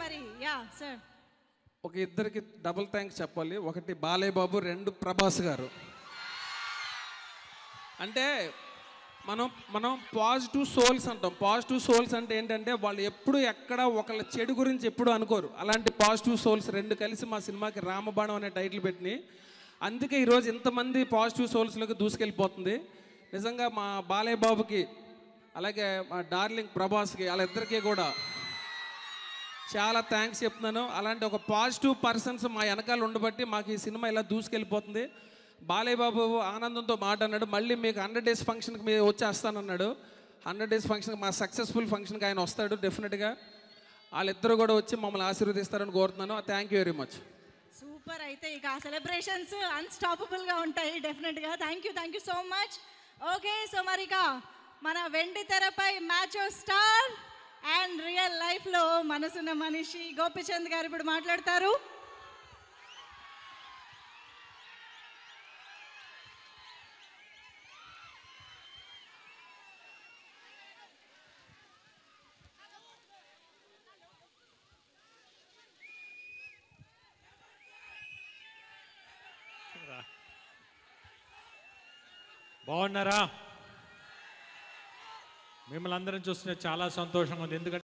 మరి yeah sir. ఒక ఇద్దరికి డబుల్ థ్యాంక్స్ చెప్పాలి. ఒకటి బాలయ్య బాబు, రెండు ప్రభాస్ గారు. అంటే మనం పాజిటివ్ సోల్స్ అంటాం. పాజిటివ్ సోల్స్ అంటే ఏంటంటే వాళ్ళు ఎప్పుడు ఎక్కడ ఒకళ్ళ చెడు గురించి ఎప్పుడు అనుకోరు. అలాంటి పాజిటివ్ సోల్స్ రెండు కలిసి మా సినిమాకి రామబాణం అనే టైటిల్ పెట్టినాయి. అందుకే ఈరోజు ఇంతమంది పాజిటివ్ సోల్స్లోకి దూసుకెళ్ళిపోతుంది. నిజంగా మా బాలయ్య బాబుకి అలాగే మా డార్లింగ్ ప్రభాస్కి వాళ్ళిద్దరికీ కూడా చాలా థ్యాంక్స్ చెప్తున్నాను. అలాంటి ఒక పాజిటివ్ పర్సన్స్ మా వెనకాల ఉండబట్టి మాకు ఈ సినిమా ఇలా దూసుకెళ్ళిపోతుంది. బాలయ్య బాబు ఆనందంతో మాట అన్నాడు, మళ్ళీ మీకు 100 days ఫంక్షన్కి మీరు వచ్చేస్తానన్నాడు. 100 days ఫంక్షన్కి మా సక్సెస్ఫుల్ ఫంక్షన్కి ఆయన వస్తాడు డెఫినెట్గా. వాళ్ళిద్దరూ కూడా వచ్చి మమ్మల్ని ఆశీర్వదిస్తారని కోరుతున్నాను. Thank you very much. Super. అయితే ఇక సెలబ్రేషన్స్ అన్స్టాపబుల్గా ఉంటాయి డెఫినెట్గా. Thank you so much. Okay, so మరి ఇక మన వెండి తెరపై మ్యాచ్ స్టార్ అండ్ రియల్ లైఫ్లో మనసున్న మనిషి గోపిచంద్ గారు ఇప్పుడు మాట్లాడతారు. బాగున్నారా? మిమ్మల్ని అందరం చూస్తుంటే చాలా సంతోషంగా ఉంది. ఎందుకంటే